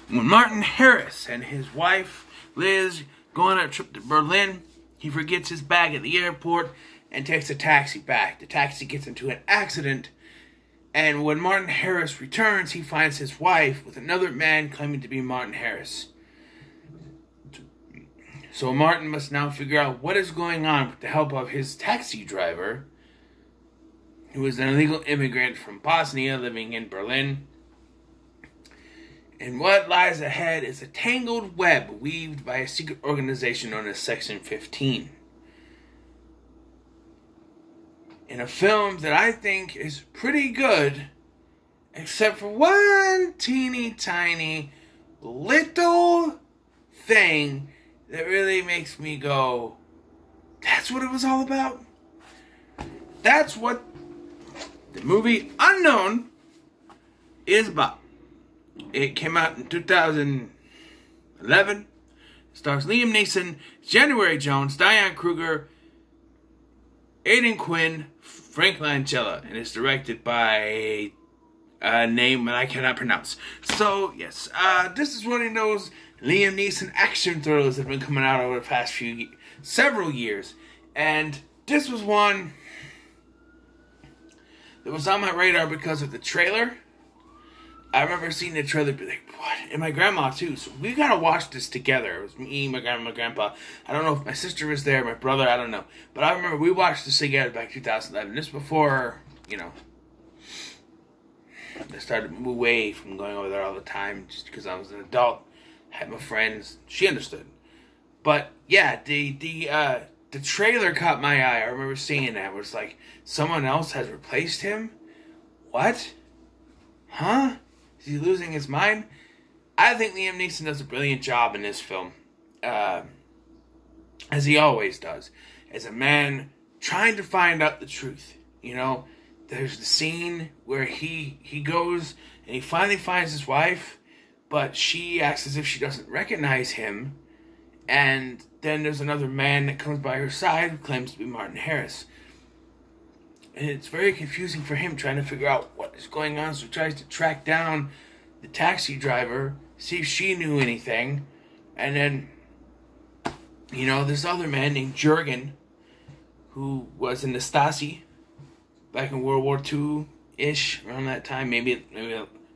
When Martin Harris and his wife, Liz, go on a trip to Berlin, he forgets his bag at the airport and takes a taxi back. The taxi gets into an accident, and when Martin Harris returns, he finds his wife with another man claiming to be Martin Harris. So Martin must now figure out what is going on with the help of his taxi driver, who is an illegal immigrant from Bosnia living in Berlin. And what lies ahead is a tangled web weaved by a secret organization known as Section 15. In a film that I think is pretty good, except for one teeny tiny little thing that really makes me go, that's what it was all about? That's what the movie Unknown is about. It came out in 2011. It stars Liam Neeson, January Jones, Diane Kruger, Aidan Quinn, Frank Langella, and it's directed by a name that I cannot pronounce. So, yes, this is one of those Liam Neeson action thrillers that have been coming out over the past several years. And this was one that was on my radar because of the trailer. I remember seeing the trailer and be like, what? And my grandma, too. So we gotta watch this together. It was me, my grandma, my grandpa. I don't know if my sister was there, my brother, I don't know. But I remember we watched this together back in 2011. This before, I started to move away from going over there all the time just because I was an adult. Had my friends. She understood. But, yeah, the trailer caught my eye. I remember seeing that. It was like, someone else has replaced him? What? Huh? Is he losing his mind? I think Liam Neeson does a brilliant job in this film. As he always does. As a man trying to find out the truth. There's the scene where he goes and he finally finds his wife, but she acts as if she doesn't recognize him. And then there's another man that comes by her side who claims to be Martin Harris. And it's very confusing for him trying to figure out what is going on. So he tries to track down the taxi driver, see if she knew anything. And then, this other man named Jurgen, who was in the Stasi back in World War II-ish, around that time. Maybe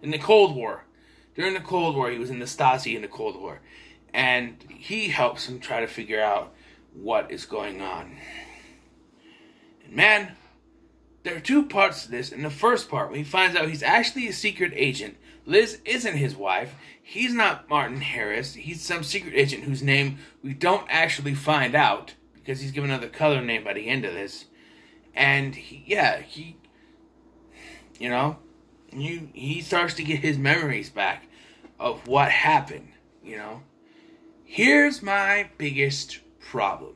in the Cold War. During the Cold War, he was in the Stasi in the Cold War. And he helps him try to figure out what is going on. And man, there are two parts to this. In the first part, when he finds out he's actually a secret agent, Liz isn't his wife. He's not Martin Harris. He's some secret agent whose name we don't actually find out because he's given another color name by the end of this. And he starts to get his memories back of what happened, Here's my biggest problem.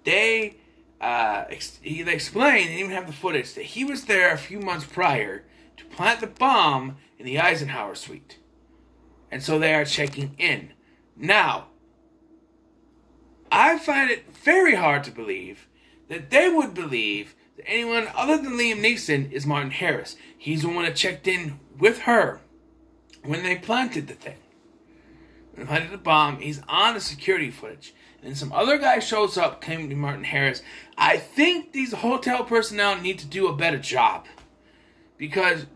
He explained, and even have the footage, that he was there a few months prior to plant the bomb in the Eisenhower suite. And so they are checking in. Now, I find it very hard to believe that they would believe that anyone other than Liam Neeson is Martin Harris. He's the one that checked in with her when they planted the thing. When they planted the bomb, he's on the security footage. And some other guy shows up, claiming to be Martin Harris. I think these hotel personnel need to do a better job. Because,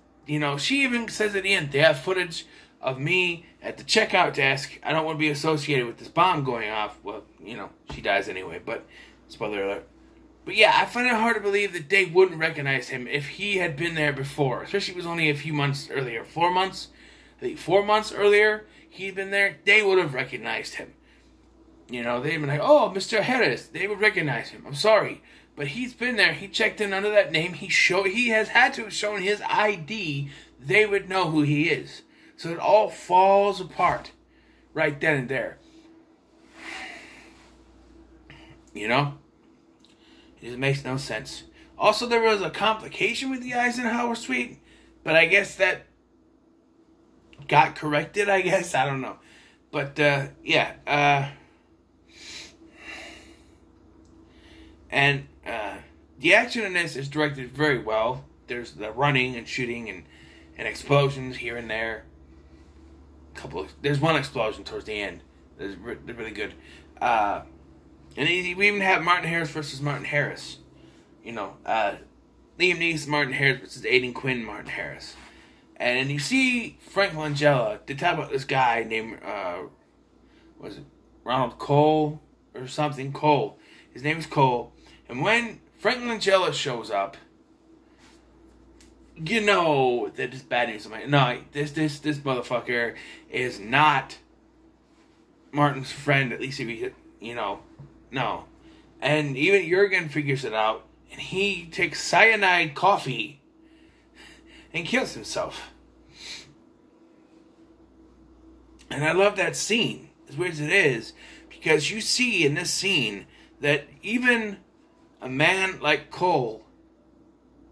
she even says at the end, they have footage of me at the checkout desk. I don't want to be associated with this bomb going off. Well, she dies anyway, but spoiler alert. But yeah, I find it hard to believe that they wouldn't recognize him if he had been there before. Especially if it was only a few months earlier. 4 months? I think 4 months earlier he'd been there. They would have recognized him. They'd been like, oh, Mr. Harris. They would recognize him. I'm sorry. But he's been there. He checked in under that name. He has had to have shown his ID. They would know who he is. So it all falls apart right then and there. It just makes no sense. Also, there was a complication with the Eisenhower suite. But I guess that got corrected, I guess. I don't know. But, yeah. And the action in this is directed very well. There's the running and shooting and explosions here and there. There's one explosion towards the end. They're really good. And we even have Martin Harris versus Martin Harris. Liam Neeson, Martin Harris versus Aidan Quinn, Martin Harris. And you see Frank Langella. They talk about this guy named, was it Ronald Cole or something? Cole. His name is Cole. And when Frank Langella shows up, you know that it's bad news. No, this motherfucker is not Martin's friend. At least if he, no. And even Jurgen figures it out, and he takes cyanide coffee and kills himself. And I love that scene, as weird as it is, because you see in this scene that even a man like Cole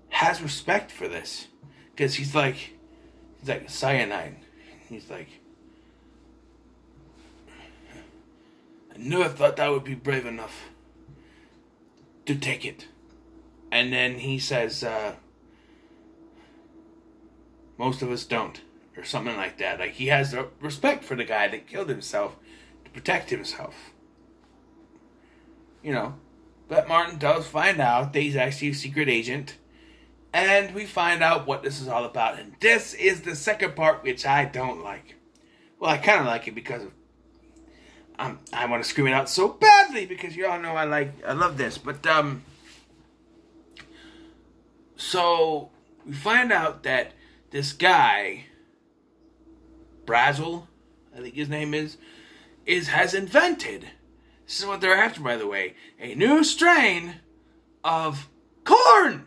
has respect for this. Because he's like cyanide. He's like, I never thought I would be brave enough to take it. And then he says, most of us don't. Or something like that. Like, he has respect for the guy that killed himself to protect himself. But Martin does find out that he's actually a secret agent. And we find out what this is all about. And this is the second part, which I don't like. Well, I kind of like it because of... I want to scream it out so badly because you all know I love this. But, so, we find out that this guy, Brazel, I think his name is has invented, this is what they're after, by the way, a new strain of corn!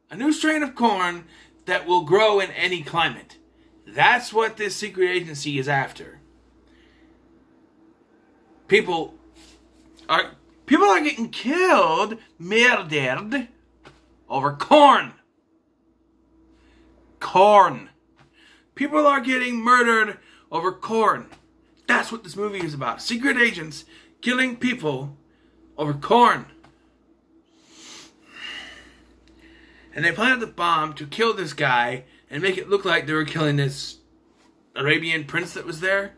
A new strain of corn that will grow in any climate. That's what this secret agency is after. People are getting killed, murdered, over corn. Corn. People are getting murdered over corn. That's what this movie is about. Secret agents killing people over corn. And they planted the bomb to kill this guy and make it look like they were killing this Arabian prince that was there.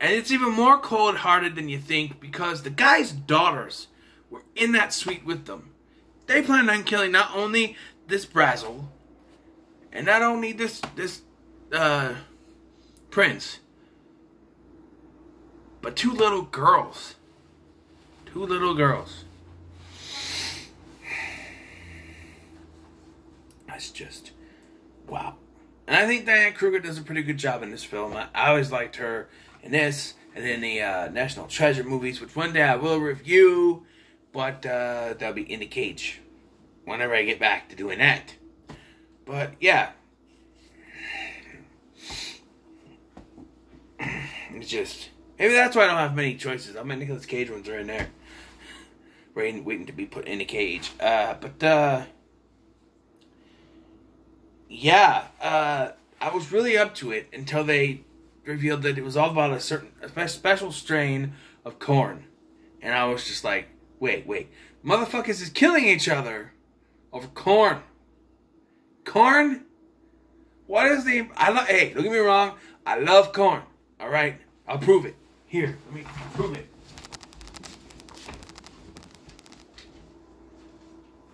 And it's even more cold-hearted than you think because the guy's daughters were in that suite with them. They planned on killing not only this Brazel and not only this prince, but two little girls. Two little girls. That's just, wow. And I think Diane Kruger does a pretty good job in this film. I always liked her in this, and in the National Treasure movies, which one day I will review, but that'll be in the cage whenever I get back to doing that. But yeah, it's just, maybe that's why I don't have many choices. All my Nicolas Cage ones are in there, waiting to be put in the cage. Yeah, I was really up to it until they revealed that it was all about a special strain of corn. And I was just like, wait. Motherfuckers is killing each other over corn. Corn? What is the... Hey, don't get me wrong. I love corn. Alright? I'll prove it. Here, let me prove it.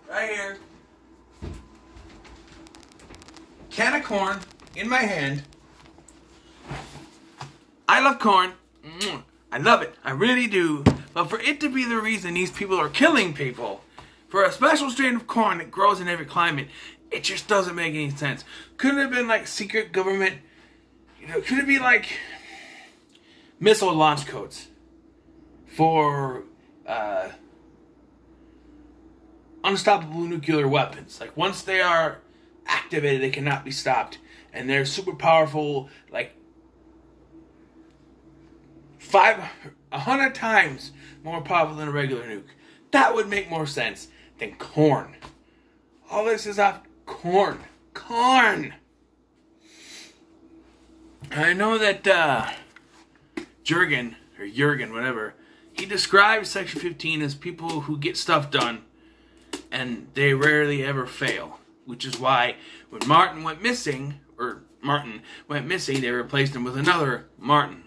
Right here. Can of corn in my hand. I love corn. I love it. I really do. But for it to be the reason these people are killing people, for a special strain of corn that grows in every climate, it just doesn't make any sense. Could it have been like secret government? Could it be like missile launch codes for unstoppable nuclear weapons? Like once they are activated, they cannot be stopped. And they're super powerful, like 100 times more powerful than a regular nuke. That would make more sense than corn. All this is off corn. Corn! I know that Jurgen, whatever, he describes Section 15 as people who get stuff done and they rarely ever fail. Which is why when Martin went missing, or Martin went missing, they replaced him with another Martin.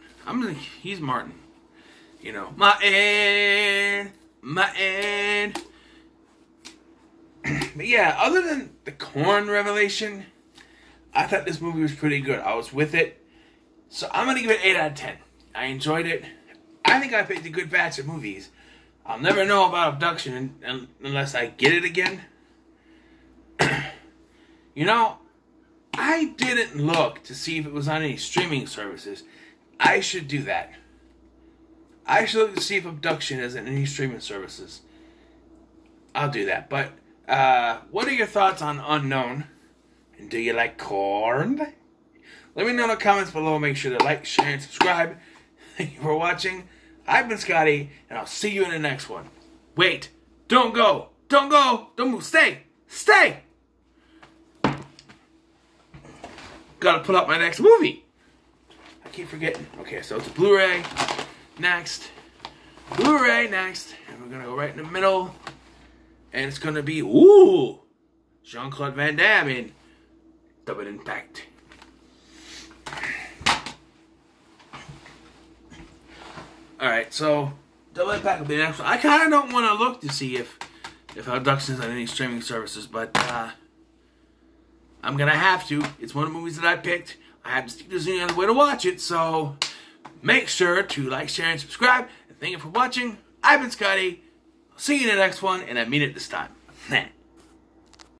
He's Martin. You know, Martin. But yeah, other than the corn revelation, I thought this movie was pretty good. I was with it. So I'm going to give it 8 out of 10. I enjoyed it. I think I picked a good batch of movies. I'll never know about Abduction unless I get it again. You know, I didn't look to see if it was on any streaming services. I should do that. I should look to see if Abduction is on any streaming services. I'll do that. But what are your thoughts on Unknown? And do you like corn? Let me know in the comments below. Make sure to like, share, and subscribe. Thank you for watching. I've been Scotty, and I'll see you in the next one. Wait. Don't go. Don't go. Don't move. Stay. Stay. Gotta put up my next movie. I keep forgetting. Okay, so it's a Blu-ray next. Blu-ray next. And we're gonna go right in the middle. And it's gonna be, ooh, Jean-Claude Van Damme in Double Impact. Alright, so Double Impact will be the next one. I kind of don't want to look to see if Abduction's on any streaming services, but I'm going to have to. It's one of the movies that I picked. I have to see if there's any other way to watch it, so make sure to like, share, and subscribe. And thank you for watching. I've been Scotty. I'll see you in the next one, and I mean it this time.